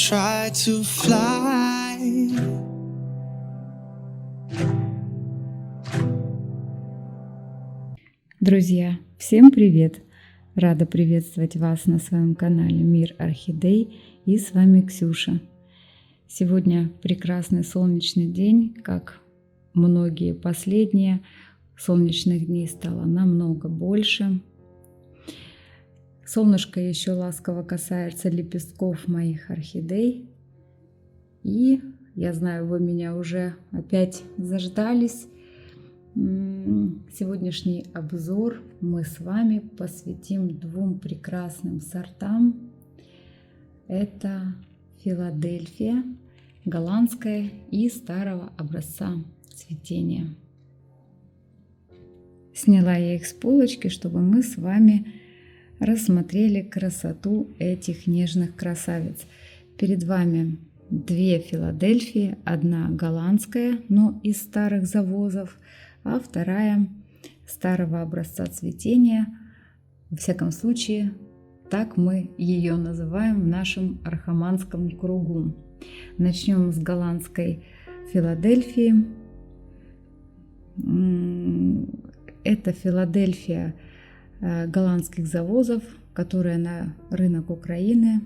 try to fly. Друзья, всем привет! Рада приветствовать вас на своем канале Мир Орхидей, и с вами Ксюша. Сегодня прекрасный солнечный день, как многие последние, солнечных дней стало намного больше. Солнышко еще ласково касается лепестков моих орхидей. И я знаю, вы меня уже опять заждались. Сегодняшний обзор мы с вами посвятим двум прекрасным сортам. Это Филадельфия, голландская и старого образца цветения. Сняла я их с полочки, чтобы мы с вами рассмотрели красоту этих нежных красавиц. Перед вами две Филадельфии, одна голландская, но из старых завозов, а вторая старого образца цветения. Во всяком случае, так мы ее называем в нашем архаманском кругу. Начнем с голландской Филадельфии. Это Филадельфия голландских завозов, которая на рынок Украины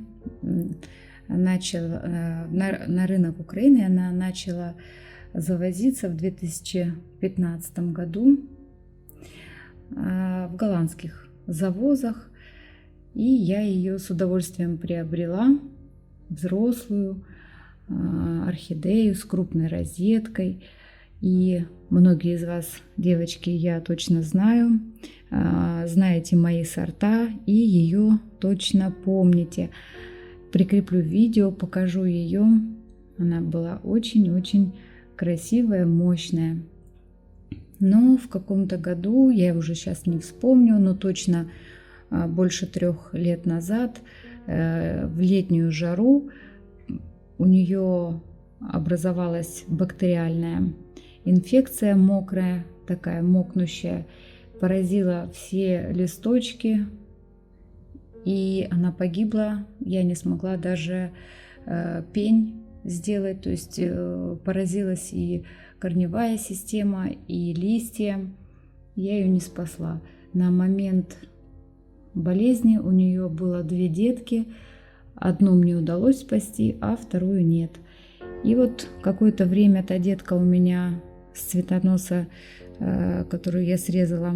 на рынок Украины она начала завозиться в 2015 году в голландских завозах, и я ее с удовольствием приобрела, взрослую орхидею с крупной розеткой. И многие из вас, девочки, я точно знаю, знаете мои сорта и ее точно помните. Прикреплю видео, покажу ее. Она была очень-очень красивая, мощная. Но в каком-то году, я уже сейчас не вспомню, но точно больше 3 лет назад, в летнюю жару у нее образовалась бактериальная инфекция, мокрая, такая мокнущая, поразила все листочки, и она погибла. Я не смогла даже пень сделать, то есть поразилась и корневая система, и листья. Я ее не спасла. На момент болезни у нее было 2 детки. Одну мне удалось спасти, а вторую нет. И вот какое-то время та детка у меня с цветоноса, которую я срезала,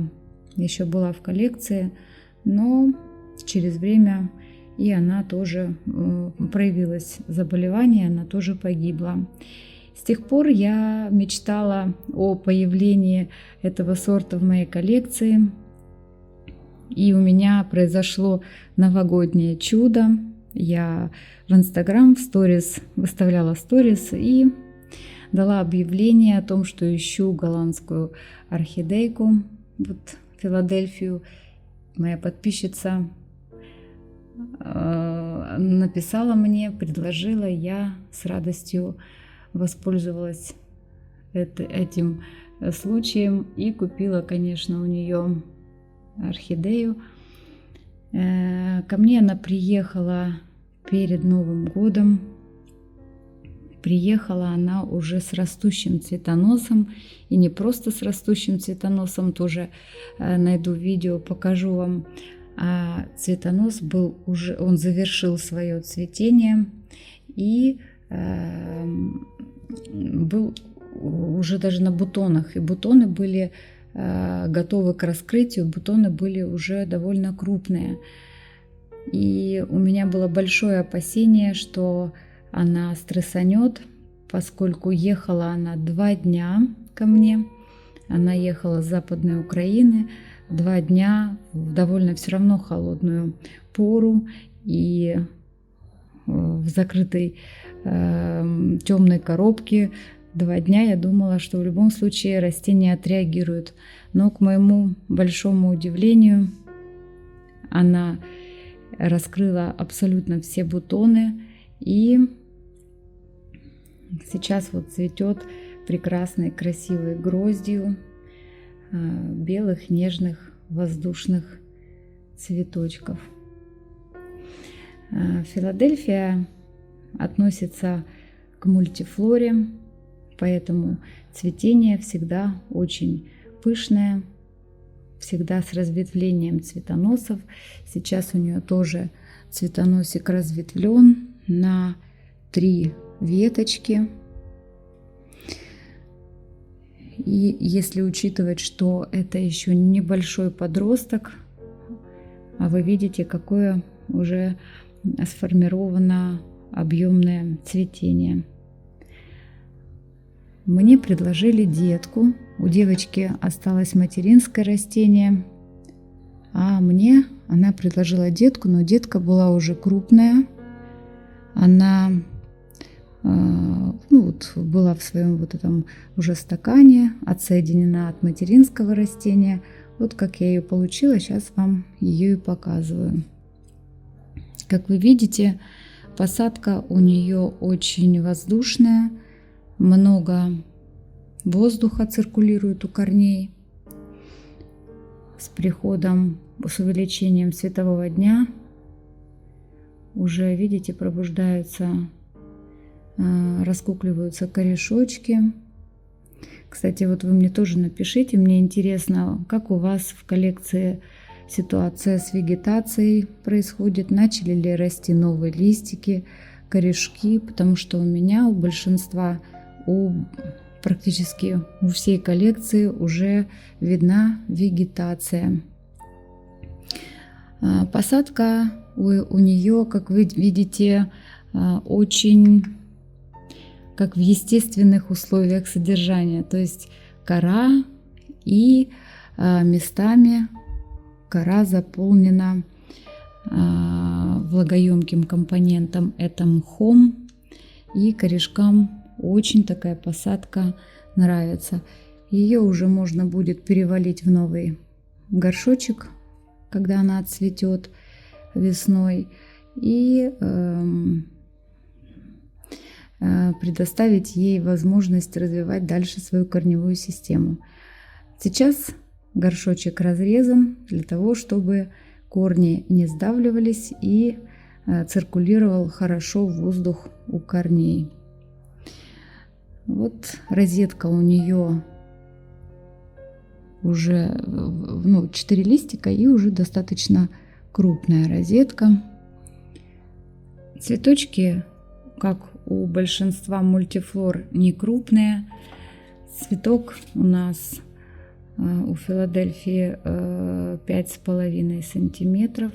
еще была в коллекции, но через время и она тоже проявилось заболевание, она тоже погибла. С тех пор я мечтала о появлении этого сорта в моей коллекции, и у меня произошло новогоднее чудо. Я в Инстаграм в сторис выставляла сторис и дала объявление о том, что ищу голландскую орхидейку, вот Филадельфию. Моя подписчица написала мне, предложила, я с радостью воспользовалась этим случаем и купила, конечно, у нее орхидею. Ко мне она приехала перед Новым годом. Приехала она уже с растущим цветоносом, и не просто с растущим цветоносом, тоже найду видео, покажу вам. А цветонос был уже, он завершил свое цветение и был уже даже на бутонах, и бутоны были готовы к раскрытию, бутоны были уже довольно крупные. И у меня было большое опасение, что она стрессанет, поскольку ехала она 2 дня ко мне. Она ехала с Западной Украины 2 дня в довольно все равно холодную пору и в закрытой темной коробке. 2 дня я думала, что в любом случае растение отреагирует. Но, к моему большому удивлению, она раскрыла абсолютно все бутоны, и сейчас вот цветет прекрасной, красивой гроздью белых, нежных, воздушных цветочков. Филадельфия относится к мультифлоре, поэтому цветение всегда очень пышное, всегда с разветвлением цветоносов. Сейчас у нее тоже цветоносик разветвлен на 3 веточки. И если учитывать, что это еще небольшой подросток, а вы видите, какое уже сформировано объемное цветение. Мне предложили детку. У девочки осталось материнское растение, а мне она предложила детку, но детка была уже крупная. Она была в своем вот этом уже стакане, отсоединена от материнского растения. Вот как я ее получила, сейчас вам ее и показываю. Как вы видите, посадка у нее очень воздушная, много воздуха циркулирует у корней. С увеличением светового дня уже, видите, пробуждаются, раскукливаются корешочки. Кстати, вот вы мне тоже напишите, мне интересно, как у вас в коллекции ситуация с вегетацией происходит, начали ли расти новые листики, корешки, потому что у меня, у большинства, практически у всей коллекции уже видна вегетация. Посадка у нее, как вы видите, очень как в естественных условиях содержания, то есть кора, и местами кора заполнена влагоемким компонентом, это мхом, и корешкам очень такая посадка нравится. Ее уже можно будет перевалить в новый горшочек, когда она отцветет весной, и предоставить ей возможность развивать дальше свою корневую систему. Сейчас горшочек разрезан для того, чтобы корни не сдавливались и циркулировал хорошо воздух у корней. Вот розетка у нее уже 4 листика и уже достаточно крупная розетка. Цветочки, как у большинства мультифлор, не крупные. Цветок у нас у Филадельфии 5,5 сантиметров.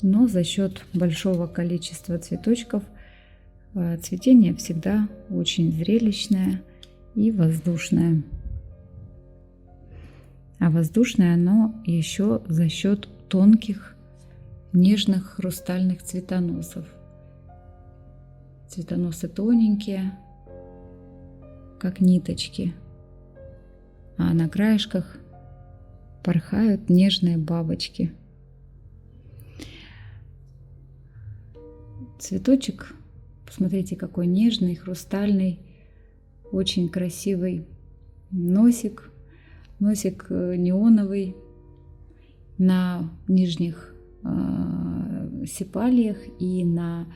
Но за счет большого количества цветочков цветение всегда очень зрелищное и воздушное. А воздушное оно еще за счет тонких, нежных хрустальных цветоносов. Цветоносы тоненькие, как ниточки, а на краешках порхают нежные бабочки. Цветочек, посмотрите, какой нежный, хрустальный, очень красивый носик. Носик неоновый на нижних сепалиях и на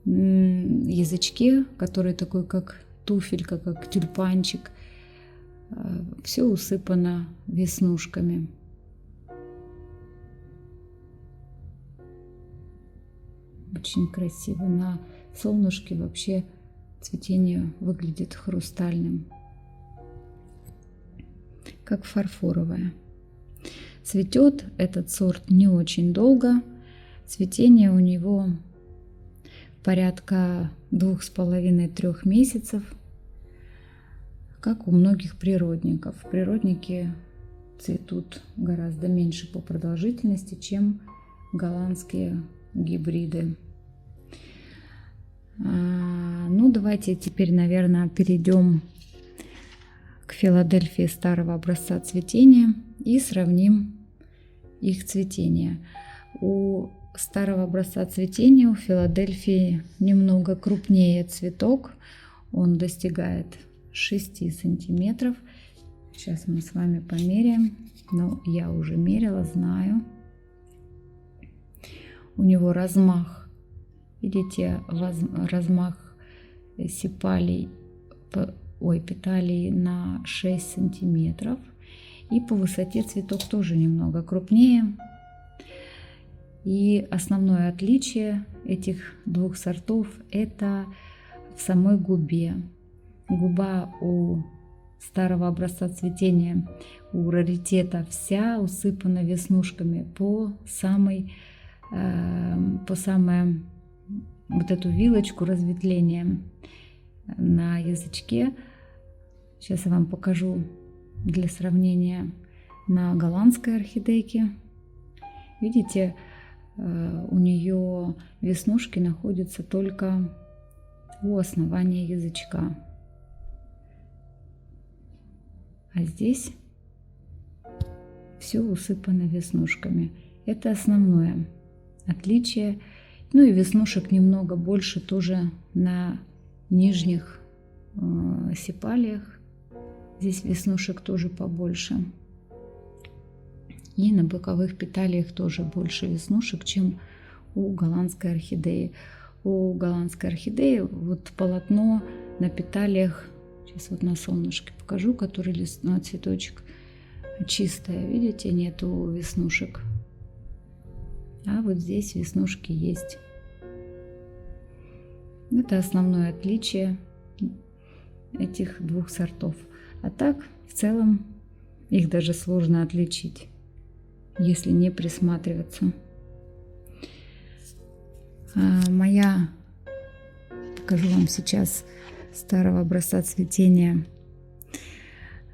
язычке, который такой как туфелька, как тюльпанчик. Все усыпано веснушками. Очень красиво. На солнышке вообще цветение выглядит хрустальным, как фарфоровое. Цветет этот сорт не очень долго. Цветение у него порядка 2,5-3 месяцев, как у многих природников. Природники цветут гораздо меньше по продолжительности, чем голландские гибриды. Давайте теперь, наверное, перейдем к Филадельфии старого образца цветения и сравним их цветение. У старого образца цветения, у Филадельфии, немного крупнее цветок. Он достигает 6 сантиметров. Сейчас мы с вами померяем. Я уже мерила, знаю. У него размах Видите, размах сепалий, петалий на 6 сантиметров. И по высоте цветок тоже немного крупнее. И основное отличие этих двух сортов — это в самой губе. Губа у старого образца цветения, у раритета, вся усыпана веснушками по самой вот эту вилочку разветвления на язычке. Сейчас я вам покажу для сравнения на голландской орхидейке. Видите, у нее веснушки находятся только у основания язычка. А здесь все усыпано веснушками. Это основное отличие. Ну и веснушек немного больше тоже на нижних сепалиях. Здесь веснушек тоже побольше. И на боковых петалиях тоже больше веснушек, чем у голландской орхидеи. У голландской орхидеи вот полотно на петалиях, сейчас вот на солнышке покажу, который цветочек чистое, видите, нету веснушек. А вот здесь веснушки есть. Это основное отличие этих двух сортов. А так, в целом, их даже сложно отличить, если не присматриваться. Покажу вам сейчас старого образца цветения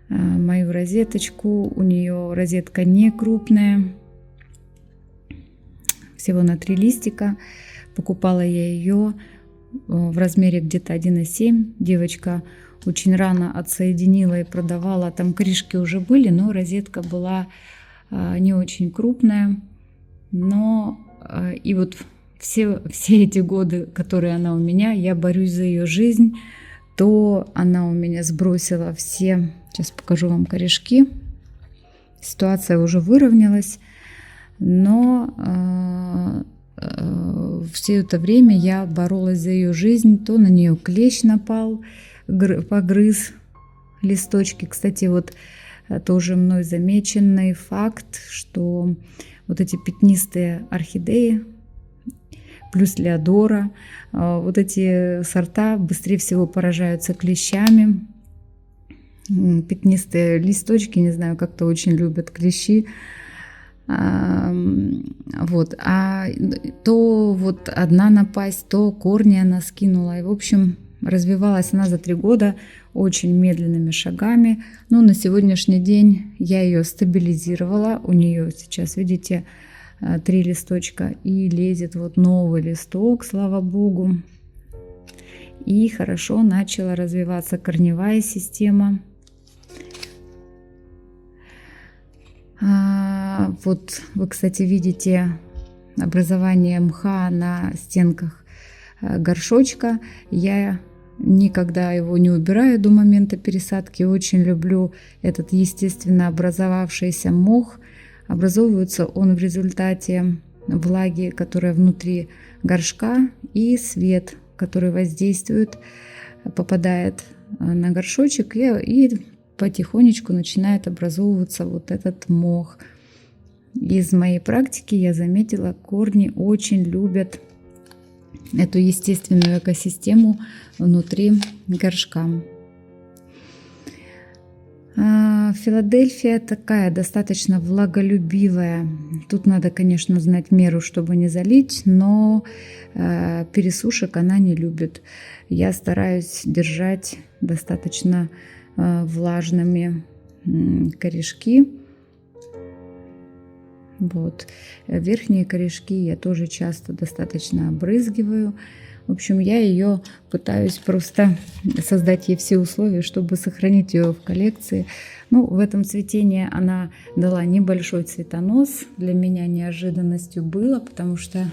мою розеточку. У нее розетка не крупная, всего на 3 листика. Покупала я ее в размере где-то 1,7. Девочка очень рано отсоединила и продавала. Там корешки уже были, но розетка была не очень крупная. Но и вот все эти годы, которые она у меня, я борюсь за ее жизнь. То она у меня сбросила все, сейчас покажу вам корешки. Ситуация уже выровнялась, но все это время я боролась за ее жизнь. То на нее клещ напал, погрыз листочки. Кстати, вот тоже мной замеченный факт, что вот эти пятнистые орхидеи плюс Леодора, вот эти сорта быстрее всего поражаются клещами. Пятнистые листочки, не знаю, как-то очень любят клещи. Вот. А то вот одна напасть, то корни она скинула. И, в общем, развивалась она за 3 года очень медленными шагами. Но на сегодняшний день я ее стабилизировала. У нее сейчас, видите, 3 листочка, и лезет вот новый листок, слава богу. И хорошо начала развиваться корневая система. Вот вы, кстати, видите образование мха на стенках горшочка. Я никогда его не убираю до момента пересадки. Очень люблю этот естественно образовавшийся мох. Образовывается он в результате влаги, которая внутри горшка, и свет, который воздействует, попадает на горшочек, и потихонечку начинает образовываться вот этот мох. Из моей практики я заметила, корни очень любят эту естественную экосистему внутри горшка. Филадельфия такая достаточно влаголюбивая. Тут надо, конечно, знать меру, чтобы не залить, но пересушек она не любит. Я стараюсь держать достаточно влажными корешки. Вот. Верхние корешки я тоже часто достаточно обрызгиваю. В общем, я ее пытаюсь просто создать ей все условия, чтобы сохранить ее в коллекции. Ну, в этом цветении она дала небольшой цветонос. Для меня неожиданностью было, потому что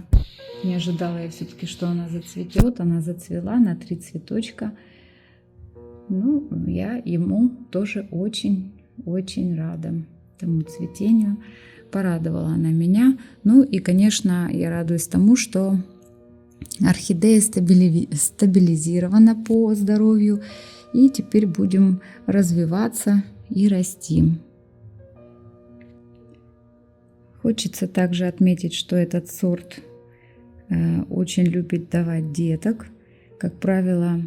не ожидала я все-таки, что она зацветет. Она зацвела на 3 цветочка. Ну, я ему тоже очень-очень рада, этому цветению. Порадовала она меня. Ну и, конечно, я радуюсь тому, что Орхидея стабилизирована по здоровью, и теперь будем развиваться и расти. Хочется также отметить, что этот сорт очень любит давать деток. Как правило,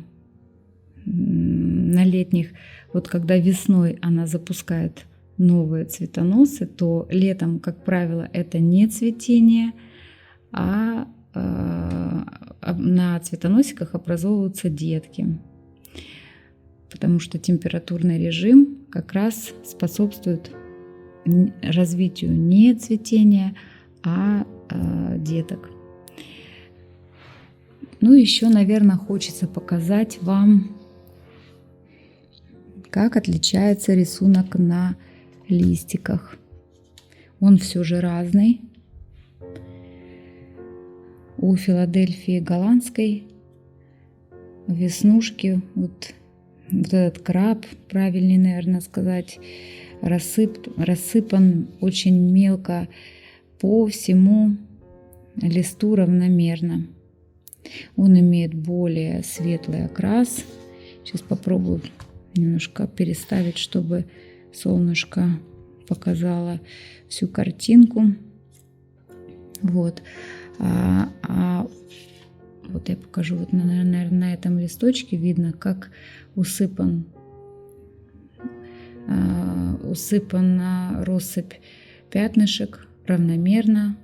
на летних, вот когда весной она запускает новые цветоносы, то летом, как правило, это не цветение, а на цветоносиках образовываются детки, потому что температурный режим как раз способствует развитию не цветения, а деток. Ну, еще, наверное, хочется показать вам, как отличается рисунок на листиках. Он все же разный. У Филадельфии голландской веснушки, вот этот краб, правильнее, наверное, сказать, рассыпан очень мелко по всему листу равномерно. Он имеет более светлый окрас. Сейчас попробую немножко переставить, чтобы солнышко показало всю картинку. Вот. Вот я покажу, вот, наверное, на этом листочке видно, как усыпана россыпь пятнышек равномерно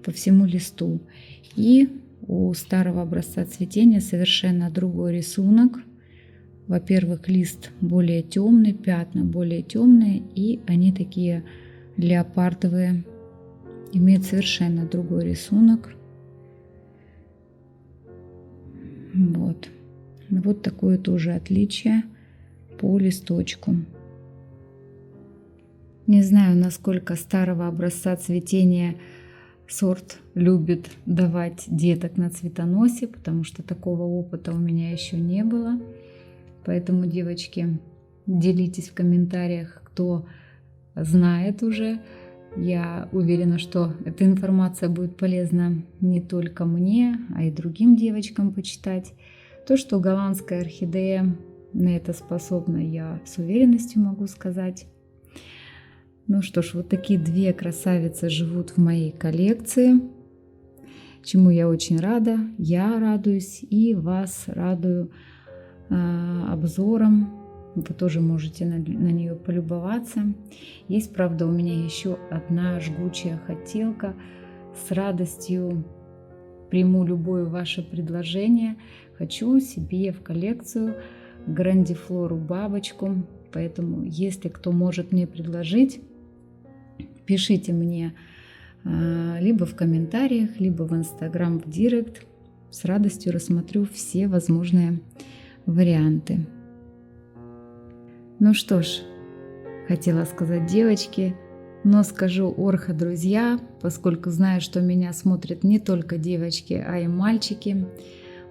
по всему листу. И у старого образца цветения совершенно другой рисунок. Во-первых, лист более темный, пятна более темные, и они такие леопардовые, имеют совершенно другой рисунок. Вот. Вот такое тоже отличие по листочку. Не знаю, насколько старого образца цветения сорт любит давать деток на цветоносе, потому что такого опыта у меня еще не было. Поэтому, девочки, делитесь в комментариях, кто знает уже. Я уверена, что эта информация будет полезна не только мне, а и другим девочкам почитать. То, что голландская орхидея на это способна, я с уверенностью могу сказать. Ну что ж, вот такие две красавицы живут в моей коллекции, чему я очень рада. Я радуюсь и вас радую обзором. Вы тоже можете на нее полюбоваться. Есть, правда, у меня еще одна жгучая хотелка. С радостью приму любое ваше предложение. Хочу себе в коллекцию грандифлору бабочку. Поэтому, если кто может мне предложить, пишите мне либо в комментариях, либо в Инстаграм, в Директ. С радостью рассмотрю все возможные варианты. Ну что ж, хотела сказать, девочки, но скажу орхо, друзья, поскольку знаю, что меня смотрят не только девочки, а и мальчики.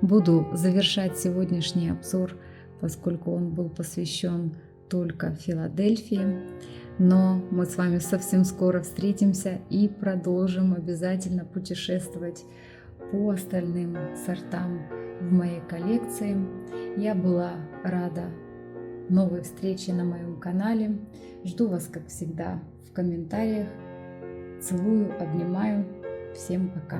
Буду завершать сегодняшний обзор, поскольку он был посвящен только Филадельфии. Но мы с вами совсем скоро встретимся и продолжим обязательно путешествовать по остальным сортам в моей коллекции. Я была рада новой встречи на моем канале. Жду вас, как всегда, в комментариях. Целую, обнимаю. Всем пока.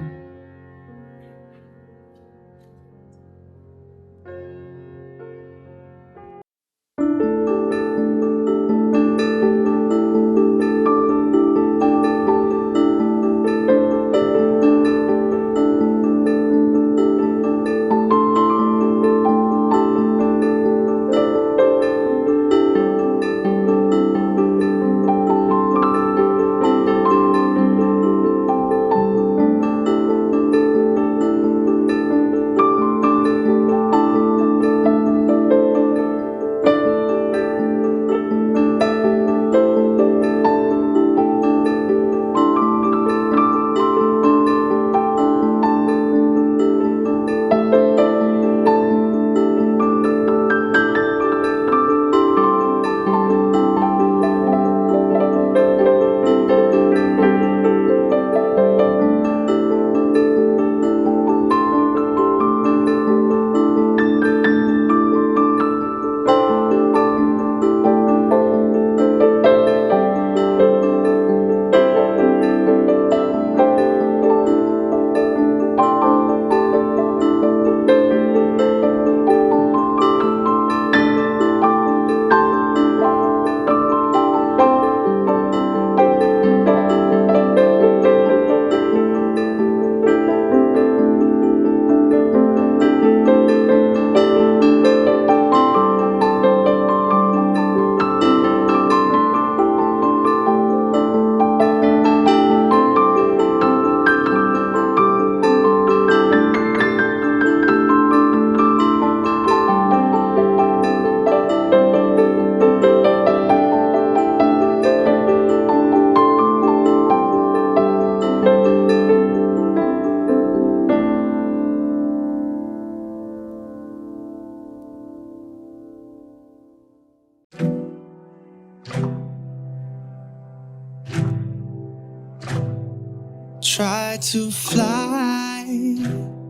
try to fly.